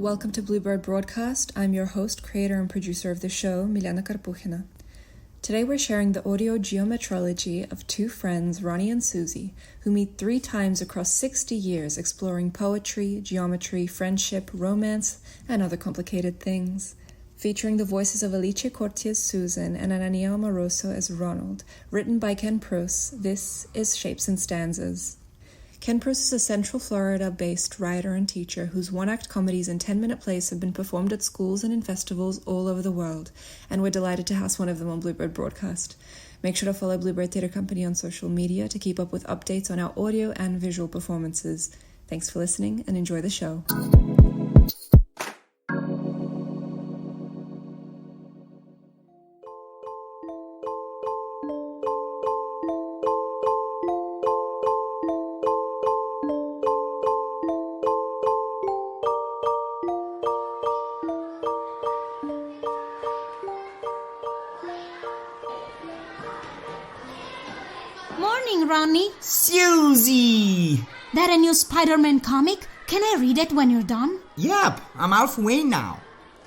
Welcome to Bluebird Broadcast. I'm your host, creator, and producer of the show, Milena Karpukhina. Today we're sharing the audio Geometrilogy of two friends, Ronnie and Suzie, who meet 3 times across 60 years exploring poetry, geometry, friendship, romance, and other complicated things. Featuring the voices of Alice Corti as Susan and Anania Amoroso as Ronald, written by Ken Preuss, this is Shapes and Stanzas. Ken Preuss is a Central Florida-based writer and teacher whose one-act comedies and 10-minute plays have been performed at schools and in festivals all over the world, and we're delighted to house one of them on Bluebird Broadcast. Make sure to follow Bluebird Theatre Company on social media to keep up with updates on our audio and visual performances. Thanks for listening and enjoy the show. Morning, Ronnie. Suzie! That a new Spider-Man comic? Can I read it when you're done? Yep, I'm halfway now.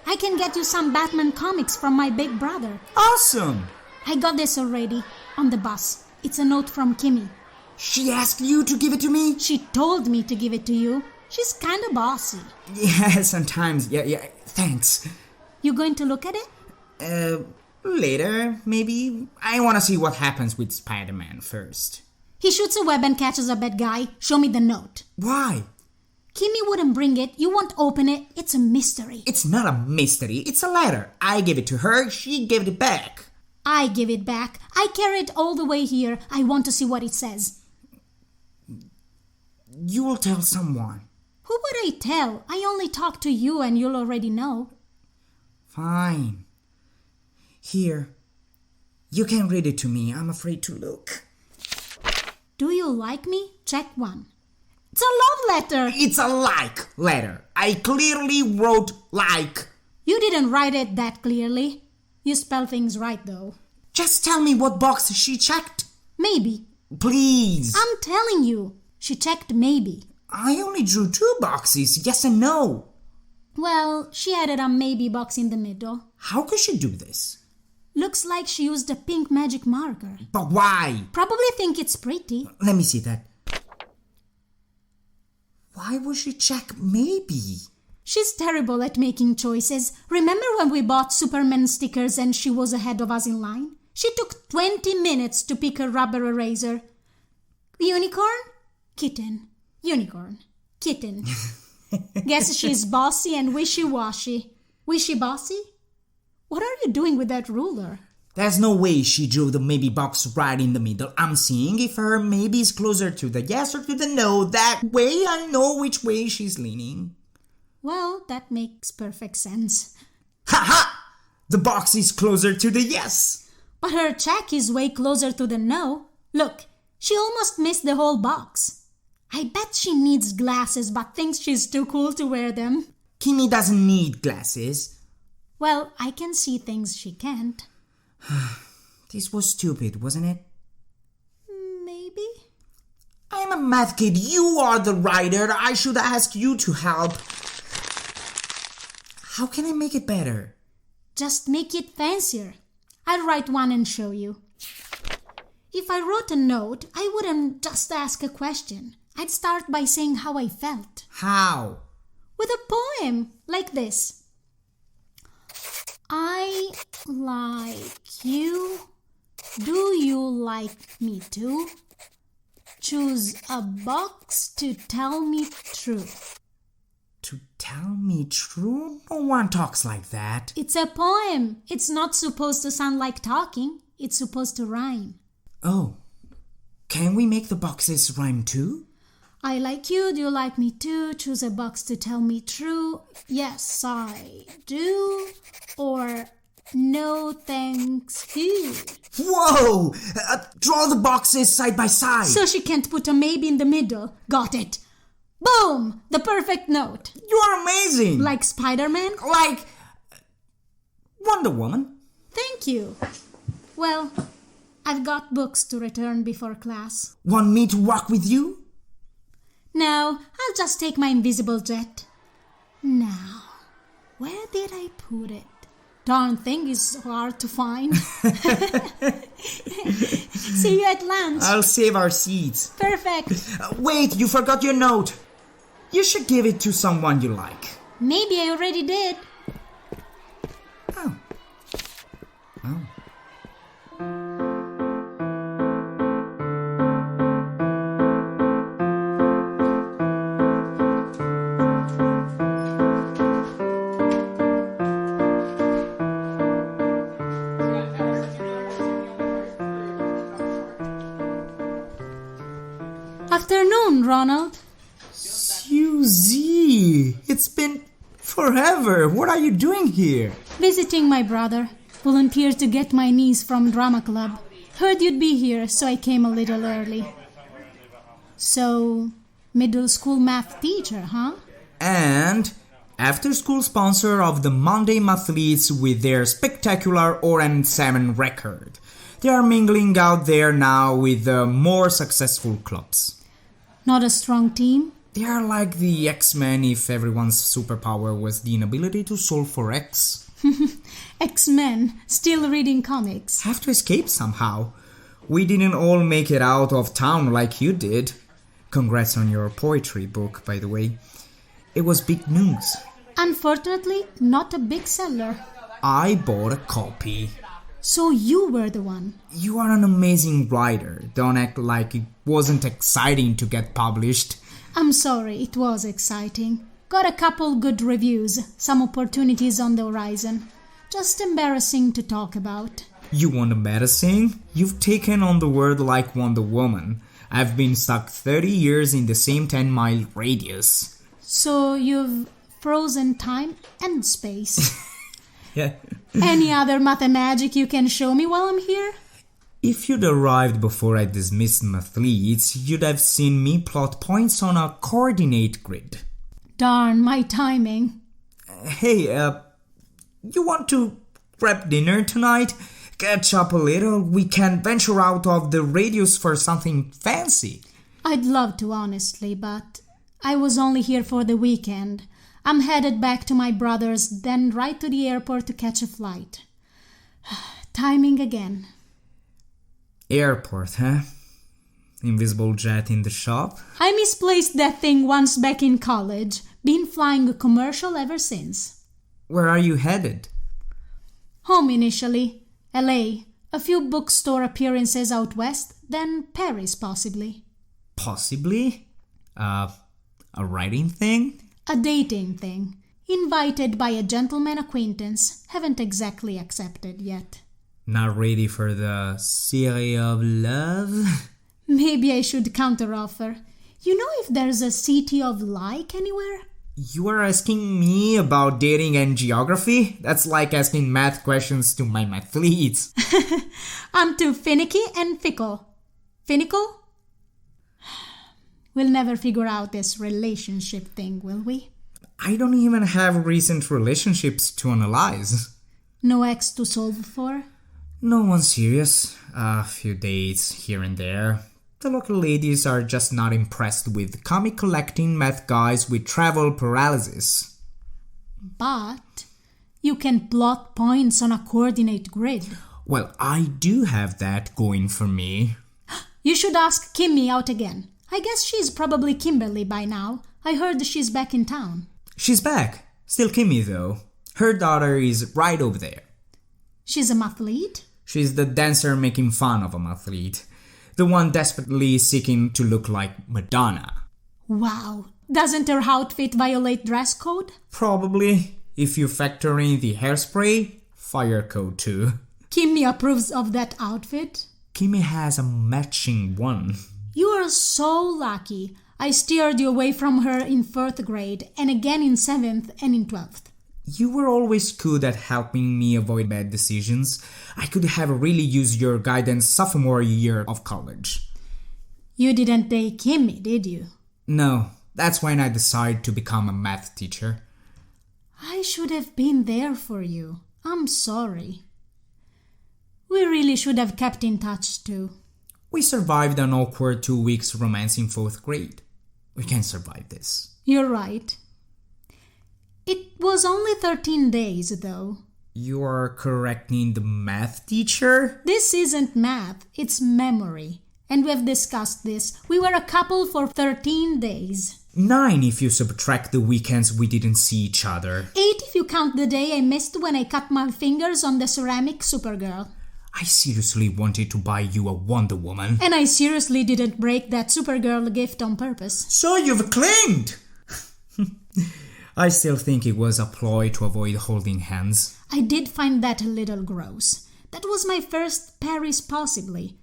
I can get you some Batman comics from my big brother. Awesome! I got this already, on the bus. It's a note from Kimmy. She asked you to give it to me? She told me to give it to you. She's kinda bossy. Yeah, sometimes. Yeah, thanks. You going to look at it? Later, maybe. I want to see what happens with Spider-Man first. He shoots a web and catches a bad guy. Show me the note. Why? Kimmy wouldn't bring it. You won't open it. It's a mystery. It's not a mystery. It's a letter. I gave it to her. She gave it back. I give it back. I carry it all the way here. I want to see what it says. You will tell someone. Who would I tell? I only talk to you and you'll already know. Fine. Here. You can read it to me. I'm afraid to look. Do you like me? Check 1. It's a love letter. It's a like letter. I clearly wrote like. You didn't write it that clearly. You spell things right, though. Just tell me what box she checked. Maybe. Please. I'm telling you. She checked maybe. I only drew 2 boxes, yes and no. Well, she added a maybe box in the middle. How could she do this? Looks like she used a pink magic marker. But why? Probably think it's pretty. Let me see that. Why would she check maybe? She's terrible at making choices. Remember when we bought Superman stickers and she was ahead of us in line? She took 20 minutes to pick a rubber eraser. Unicorn? Kitten. Unicorn. Kitten. Guess she's bossy and wishy-washy. Wishy-bossy? What are you doing with that ruler? There's no way she drew the maybe box right in the middle. I'm seeing if her maybe is closer to the yes or to the no. That way I know which way she's leaning. Well, that makes perfect sense. Ha ha! The box is closer to the yes. But her check is way closer to the no. Look, she almost missed the whole box. I bet she needs glasses but thinks she's too cool to wear them. Kimmy doesn't need glasses. Well, I can see things she can't. This was stupid, wasn't it? Maybe. I'm a math kid. You are the writer. I should ask you to help. How can I make it better? Just make it fancier. I'll write one and show you. If I wrote a note, I wouldn't just ask a question. I'd start by saying how I felt. How? With a poem, like this. I like you. Do you like me too? Choose a box to tell me true. To tell me true? No one talks like that. It's a poem. It's not supposed to sound like talking. It's supposed to rhyme. Oh, can we make the boxes rhyme too? I like you, do you like me too? Choose a box to tell me true. Yes, I do. Or no thanks you. Whoa! Draw the boxes side by side. So she can't put a maybe in the middle. Got it. Boom! The perfect note. You're amazing. Like Spider-Man? Like Wonder Woman. Thank you. Well, I've got books to return before class. Want me to walk with you? No, I'll just take my invisible jet. Now, where did I put it? Darn thing is hard to find. See you at lunch. I'll save our seats. Perfect. Wait, you forgot your note. You should give it to someone you like. Maybe I already did. Oh. Afternoon, Ronald. Suzie, it's been forever. What are you doing here? Visiting my brother. Volunteered to get my niece from drama club. Heard you'd be here, so I came a little early. So, middle school math teacher, huh? And after-school sponsor of the Monday Mathletes with their spectacular Orange Salmon record. They are mingling out there now with the more successful clubs. Not a strong team? They are like the X-Men if everyone's superpower was the inability to solve for X. X-Men, still reading comics. Have to escape somehow. We didn't all make it out of town like you did. Congrats on your poetry book, by the way. It was big news. Unfortunately, not a big seller. I bought a copy. So you were the one. You are an amazing writer. Don't act like it wasn't exciting to get published. I'm sorry, it was exciting. Got a couple good reviews, some opportunities on the horizon. Just embarrassing to talk about. You want embarrassing? You've taken on the world like Wonder Woman. I've been stuck 30 years in the same 10-mile radius. So you've frozen time and space. Yeah. Any other math magic you can show me while I'm here? If you'd arrived before I dismissed Mathletes, you'd have seen me plot points on a coordinate grid. Darn, my timing. Hey, you want to grab dinner tonight? Catch up a little? We can venture out of the radius for something fancy. I'd love to, honestly, but I was only here for the weekend. I'm headed back to my brother's, then right to the airport to catch a flight. Timing again. Airport, huh? Invisible jet in the shop? I misplaced that thing once back in college. Been flying a commercial ever since. Where are you headed? Home initially. LA. A few bookstore appearances out west, then Paris possibly. Possibly? A writing thing? A dating thing. Invited by a gentleman acquaintance. Haven't exactly accepted yet. Not ready for the City of Love? Maybe I should counteroffer. You know if there's a City of Like anywhere? You are asking me about dating and geography? That's like asking math questions to my mathletes. I'm too finicky and fickle. Finical? We'll never figure out this relationship thing, will we? I don't even have recent relationships to analyze. No ex to solve for? No one serious. A few dates here and there. The local ladies are just not impressed with comic collecting math guys with travel paralysis. But you can plot points on a coordinate grid. Well, I do have that going for me. You should ask Kimmy out again. I guess she's probably Kimberly by now. I heard she's back in town. She's back. Still Kimmy, though. Her daughter is right over there. She's a mathlete? She's the dancer making fun of a mathlete. The one desperately seeking to look like Madonna. Wow. Doesn't her outfit violate dress code? Probably. If you factor in the hairspray, fire code too. Kimmy approves of that outfit? Kimmy has a matching one. You are so lucky. I steered you away from her in 4th grade, and again in 7th and in 12th. You were always good at helping me avoid bad decisions. I could have really used your guidance sophomore year of college. You didn't date Kimmy, did you? No, that's when I decided to become a math teacher. I should have been there for you. I'm sorry. We really should have kept in touch too. We survived an awkward 2 weeks romance in 4th grade. We can survive this. You're right. It was only 13 days, though. You are correcting the math teacher? This isn't math, it's memory. And we've discussed this. We were a couple for 13 days. 9 if you subtract the weekends we didn't see each other. 8 if you count the day I missed when I cut my fingers on the ceramic Supergirl. I seriously wanted to buy you a Wonder Woman. And I seriously didn't break that Supergirl gift on purpose. So you've claimed! I still think it was a ploy to avoid holding hands. I did find that a little gross. That was my first Paris possibly.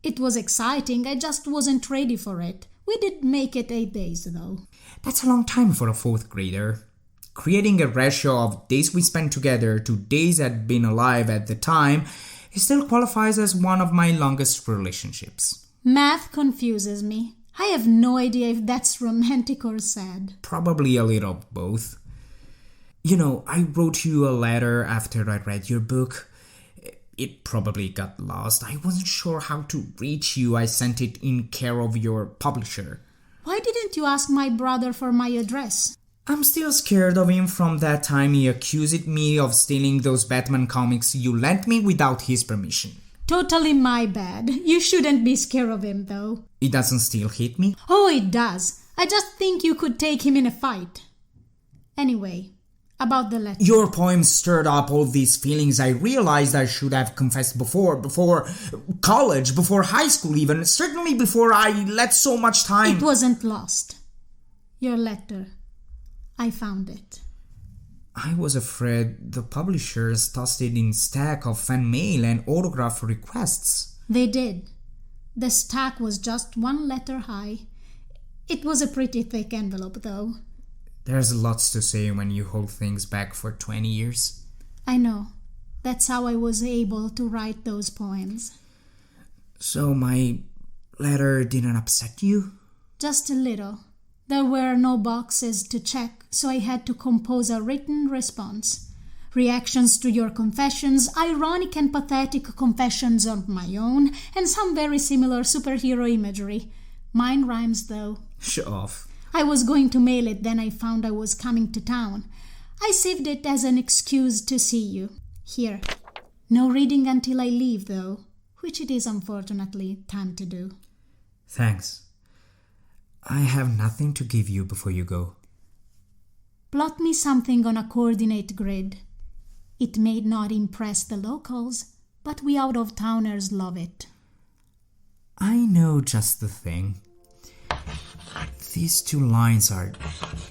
It was exciting, I just wasn't ready for it. We did make it 8 days though. That's a long time for a 4th grader. Creating a ratio of days we spent together to days I'd been alive at the time, it still qualifies as one of my longest relationships. Math confuses me. I have no idea if that's romantic or sad. Probably a little of both. You know, I wrote you a letter after I read your book. It probably got lost. I wasn't sure how to reach you. I sent it in care of your publisher. Why didn't you ask my brother for my address? I'm still scared of him from that time he accused me of stealing those Batman comics you lent me without his permission. Totally my bad. You shouldn't be scared of him, though. It doesn't still hit me? Oh, it does. I just think you could take him in a fight. Anyway, about the letter. Your poem stirred up all these feelings I realized I should have confessed before college, before high school even, certainly before I let so much time... It wasn't lost. Your letter. I found it. I was afraid the publishers tossed it in stack of fan mail and autograph requests. They did. The stack was just 1 letter high. It was a pretty thick envelope, though. There's lots to say when you hold things back for 20 years. I know. That's how I was able to write those poems. So my letter didn't upset you? Just a little. There were no boxes to check, so I had to compose a written response. Reactions to your confessions, ironic and pathetic confessions of my own, and some very similar superhero imagery. Mine rhymes, though. Show off. I was going to mail it, then I found I was coming to town. I saved it as an excuse to see you. Here. No reading until I leave, though, which it is unfortunately time to do. Thanks. I have nothing to give you before you go. Plot me something on a coordinate grid. It may not impress the locals, but we out-of-towners love it. I know just the thing. These 2 lines are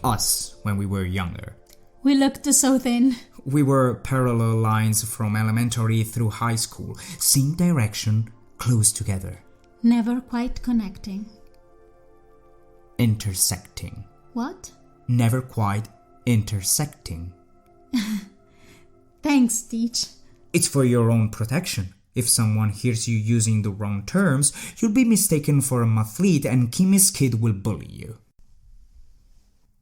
us when we were younger. We looked so thin. We were parallel lines from elementary through high school, same direction, close together. Never quite connecting. Intersecting. What? Never quite intersecting. Thanks, Teach. It's for your own protection. If someone hears you using the wrong terms, you'll be mistaken for a mathlete and Kimmy's kid will bully you.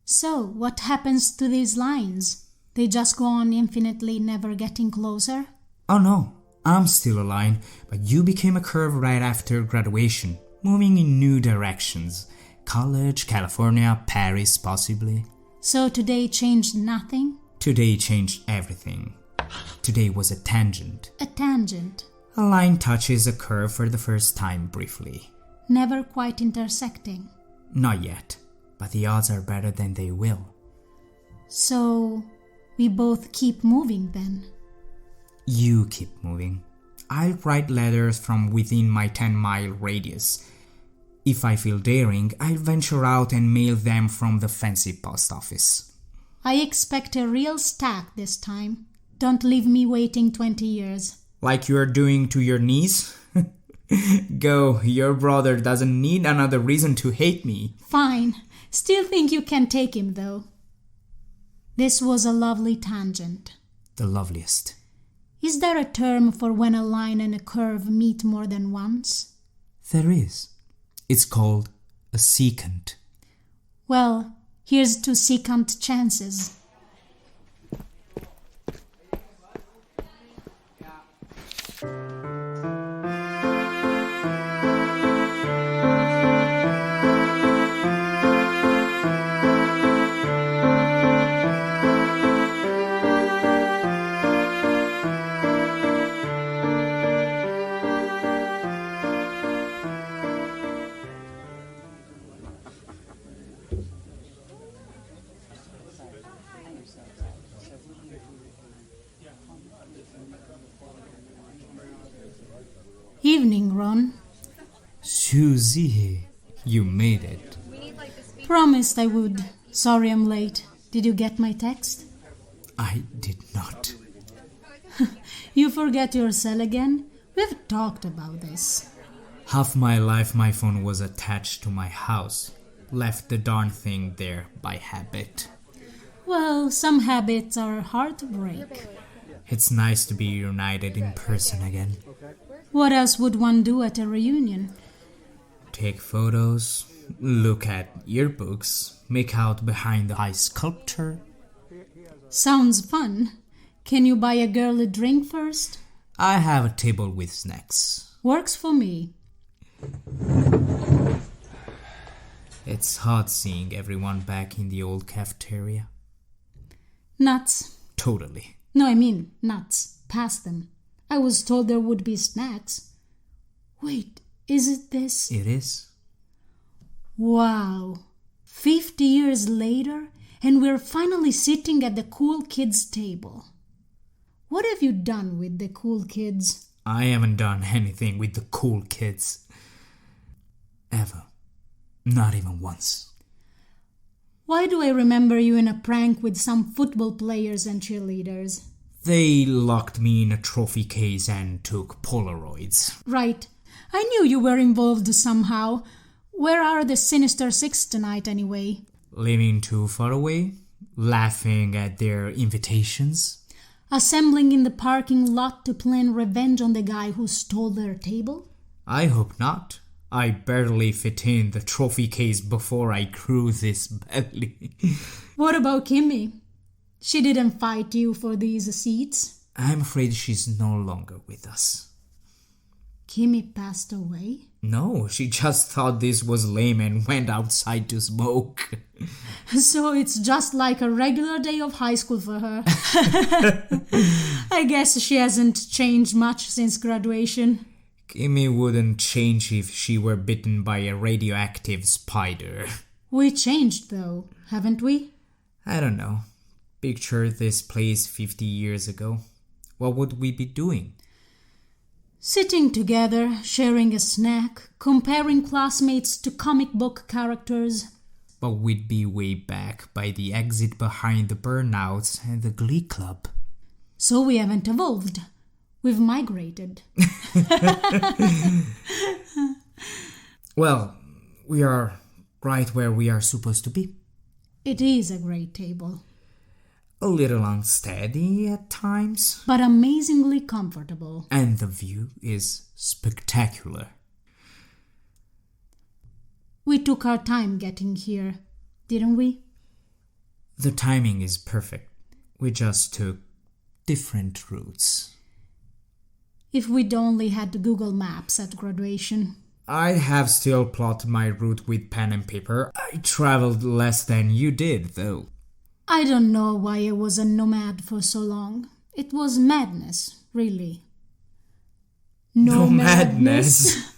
So, what happens to these lines? They just go on infinitely, never getting closer? Oh no, I'm still a line, but you became a curve right after graduation, moving in new directions. College, California, Paris, possibly. So today changed nothing? Today changed everything. Today was a tangent. A tangent. A line touches a curve for the first time briefly. Never quite intersecting. Not yet, but the odds are better than they will. So, we both keep moving then? You keep moving. I'll write letters from within my 10-mile radius. If I feel daring, I'll venture out and mail them from the fancy post office. I expect a real stack this time. Don't leave me waiting 20 years. Like you're doing to your niece? Go, your brother doesn't need another reason to hate me. Fine. Still think you can take him, though. This was a lovely tangent. The loveliest. Is there a term for when a line and a curve meet more than once? There is. It's called a secant. Well, here's to secant chances. Evening, Ron. Suzie, you made it. Promised I would. Sorry I'm late. Did you get my text? I did not. You forget your cell again? We've talked about this. Half my life my phone was attached to my house. Left the darn thing there by habit. Well, some habits are hard to break. It's nice to be reunited in person again. What else would one do at a reunion? Take photos, look at yearbooks, make out behind the ice sculpture. Sounds fun. Can you buy a girl a drink first? I have a table with snacks. Works for me. It's hard seeing everyone back in the old cafeteria. Nuts. Totally. No, I mean nuts. Pass them. I was told there would be snacks. Wait, is it this? It is. Wow. 50 years later, and we're finally sitting at the cool kids' table. What have you done with the cool kids? I haven't done anything with the cool kids. Ever. Not even once. Why do I remember you in a prank with some football players and cheerleaders? They locked me in a trophy case and took Polaroids. Right. I knew you were involved somehow. Where are the Sinister Six tonight, anyway? Living too far away? Laughing at their invitations? Assembling in the parking lot to plan revenge on the guy who stole their table? I hope not. I barely fit in the trophy case before I grew this belly. What about Kimmy? She didn't fight you for these seats? I'm afraid she's no longer with us. Kimmy passed away? No, she just thought this was lame and went outside to smoke. So it's just like a regular day of high school for her. I guess she hasn't changed much since graduation. Kimmy wouldn't change if she were bitten by a radioactive spider. We changed though, haven't we? I don't know. Picture this place 50 years ago. What would we be doing? Sitting together, sharing a snack, comparing classmates to comic book characters. But we'd be way back by the exit behind the burnouts and the glee club. So we haven't evolved. We've migrated. Well, we are right where we are supposed to be. It is a great table. A little unsteady at times. But amazingly comfortable. And the view is spectacular. We took our time getting here, didn't we? The timing is perfect. We just took different routes. If we'd only had Google Maps at graduation. I have still plotted my route with pen and paper. I traveled less than you did, though. I don't know why I was a nomad for so long. It was madness, really. No madness.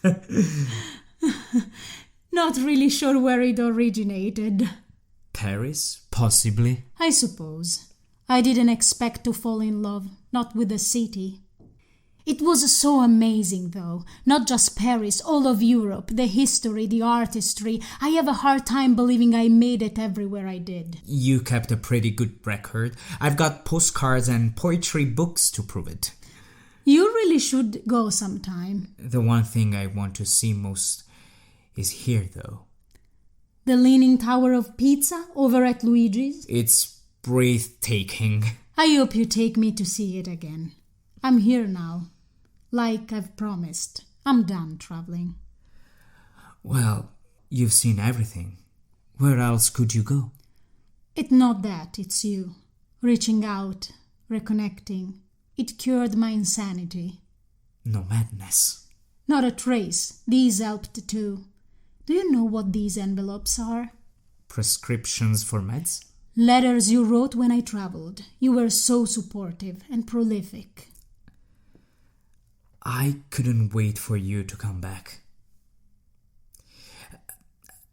Not really sure where it originated. Paris, possibly. I suppose. I didn't expect to fall in love, not with the city. It was so amazing, though. Not just Paris, all of Europe, the history, the artistry. I have a hard time believing I made it everywhere I did. You kept a pretty good record. I've got postcards and poetry books to prove it. You really should go sometime. The one thing I want to see most is here, though. The Leaning Tower of Pizza over at Luigi's? It's breathtaking. I hope you take me to see it again. I'm here now. Like I've promised. I'm done traveling. Well, you've seen everything. Where else could you go? It's not that, it's you. Reaching out, reconnecting. It cured my insanity. No madness. Not a trace. These helped too. Do you know what these envelopes are? Prescriptions for meds? Letters you wrote when I traveled. You were so supportive and prolific. I couldn't wait for you to come back.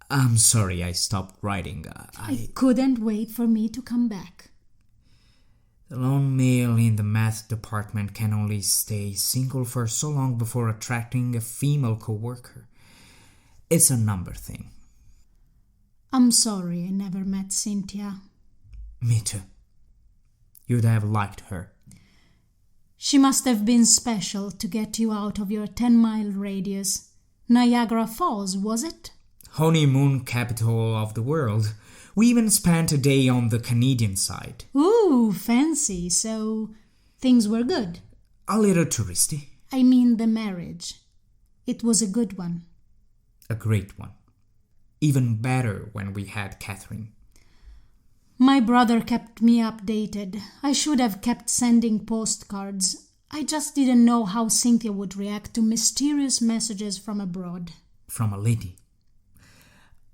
I'm sorry I stopped writing. I couldn't wait for me to come back. The lone male in the math department can only stay single for so long before attracting a female co-worker. It's a number thing. I'm sorry I never met Cynthia. Me too. You'd have liked her. She must have been special to get you out of your 10-mile radius. Niagara Falls, was it? Honeymoon capital of the world. We even spent a day on the Canadian side. Ooh, fancy. So things were good. A little touristy. I mean the marriage. It was a good one. A great one. Even better when we had Catherine. My brother kept me updated. I should have kept sending postcards. I just didn't know how Cynthia would react to mysterious messages from abroad. From a lady.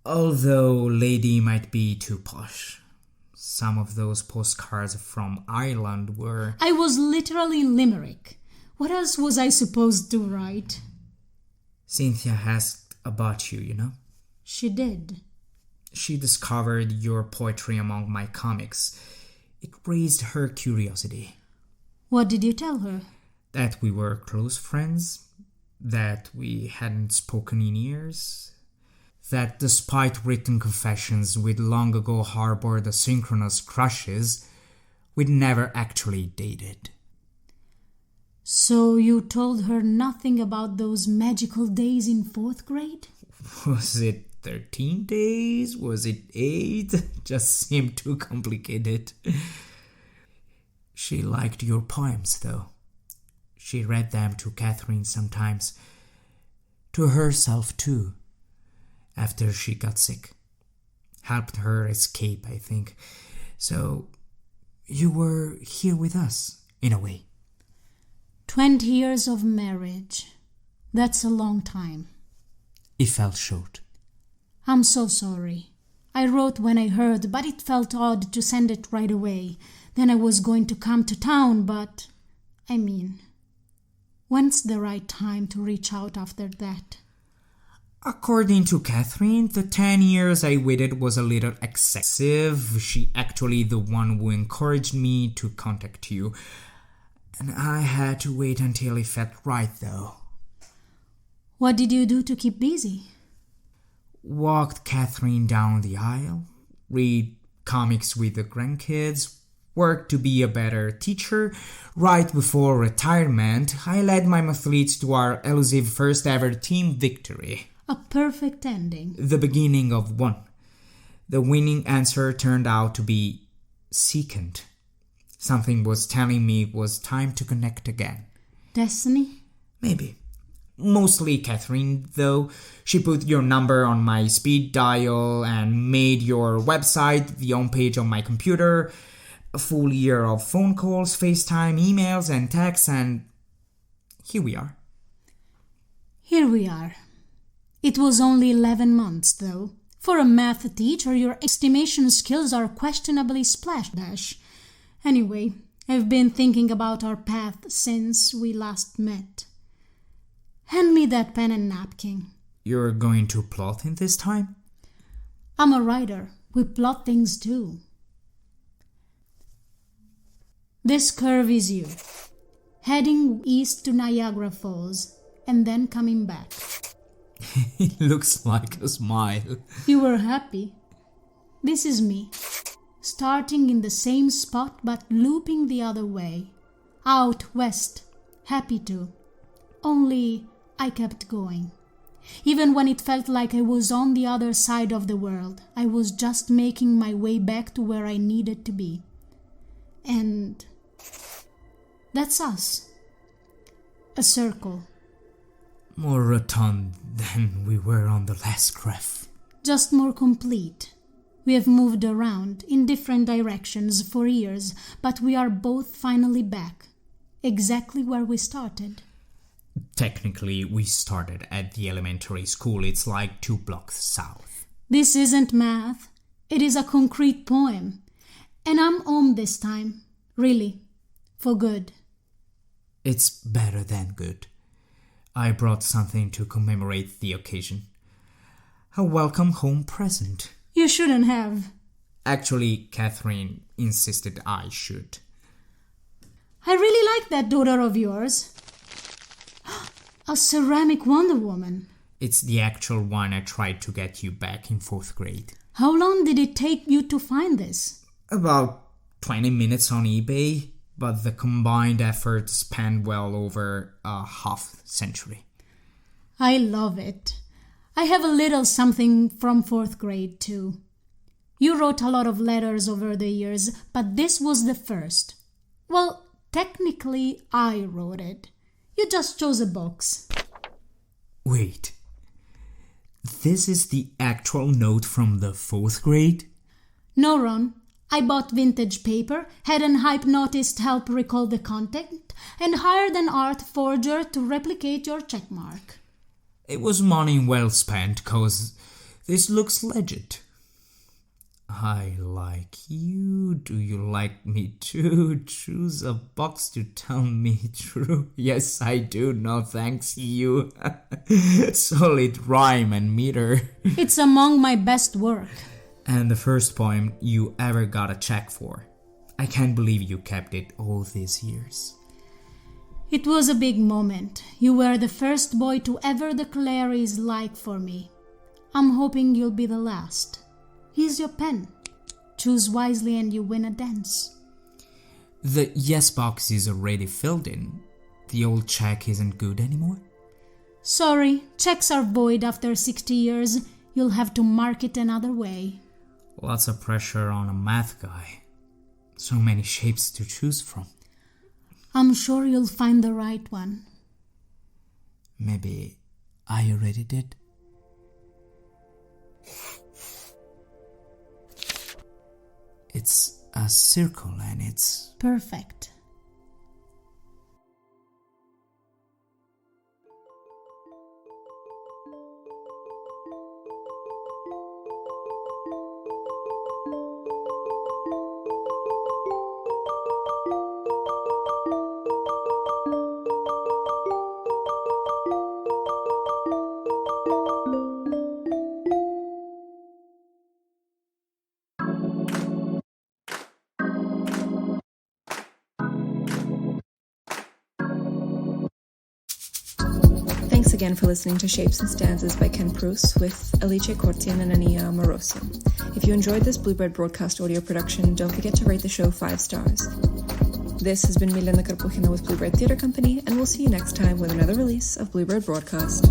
Although lady might be too posh. Some of those postcards from Ireland were... I was literally in Limerick. What else was I supposed to write? Cynthia asked about you, you know? She did. She discovered your poetry among my comics. It raised her curiosity. What did you tell her? That we were close friends. That we hadn't spoken in years. That despite written confessions we'd long ago harbored asynchronous crushes, we'd never actually dated. So you told her nothing about those magical days in 4th grade? Was it 13 days? Was it 8? Just seemed too complicated. She liked your poems, though. She read them to Catherine sometimes. To herself, too. After she got sick. Helped her escape, I think. So, you were here with us, in a way. 20 years of marriage. That's a long time. It felt short. I'm so sorry. I wrote when I heard, but it felt odd to send it right away. Then I was going to come to town, but... when's the right time to reach out after that? According to Catherine, the 10 years I waited was a little excessive. She actually the one who encouraged me to contact you. And I had to wait until it felt right, though. What did you do to keep busy? Walked Catherine down the aisle, read comics with the grandkids, worked to be a better teacher. Right before retirement, I led my athletes to our elusive first ever team victory. A perfect ending. The beginning of one. The winning answer turned out to be secant. Something was telling me it was time to connect again. Destiny? Maybe. Mostly Catherine, though. She put your number on my speed dial and made your website the homepage on my computer. A full year of phone calls, FaceTime, emails, and texts, and here we are. Here we are. It was only 11 months, though. For a math teacher, your estimation skills are questionably splash dash. Anyway, I've been thinking about our path since we last met. Hand me that pen and napkin. You're going to plot in this time? I'm a writer. We plot things too. This curve is you. Heading east to Niagara Falls and then coming back. It looks like a smile. You were happy. This is me. Starting in the same spot but looping the other way. Out west. Happy to. Only I kept going. Even when it felt like I was on the other side of the world, I was just making my way back to where I needed to be. And that's us. A circle. More rotund than we were on the last graph. Just more complete. We have moved around in different directions for years, but we are both finally back. Exactly where we started. Technically, we started at the elementary school. It's like 2 blocks south. This isn't math. It is a concrete poem. And I'm home this time. Really. For good. It's better than good. I brought something to commemorate the occasion. A welcome home present. You shouldn't have. Actually, Catherine insisted I should. I really like that daughter of yours. A ceramic Wonder Woman. It's the actual one I tried to get you back in 4th grade. How long did it take you to find this? About 20 minutes on eBay, but the combined effort spanned well over a half-century. I love it. I have a little something from 4th grade too. You wrote a lot of letters over the years, but this was the first. Well, technically I wrote it. You just chose a box. Wait. This is the actual note from the 4th grade? No, Ron. I bought vintage paper, had an hypnotist help recall the content, and hired an art forger to replicate your checkmark. It was money well spent, 'cause this looks legit. I like you. Do you like me too? Choose a box to tell me true. Yes, I do. No, thanks you. Solid rhyme and meter. It's among my best work. And the first poem you ever got a check for. I can't believe you kept it all these years. It was a big moment. You were the first boy to ever declare his like for me. I'm hoping you'll be the last. Here's your pen. Choose wisely and you win a dance. The yes box is already filled in. The old check isn't good anymore? Sorry, checks are void after 60 years. You'll have to mark it another way. Lots of pressure on a math guy. So many shapes to choose from. I'm sure you'll find the right one. Maybe I already did. It's a circle and it's perfect. Thanks again for listening to Shapes and Stanzas by Ken Preuss with Alice Corti and Anania Amoroso. If you enjoyed this Bluebird broadcast audio production, don't forget to rate the show 5 stars. This has been Milena Karpukhina with Bluebird Theatre Company, and we'll see you next time with another release of Bluebird Broadcast.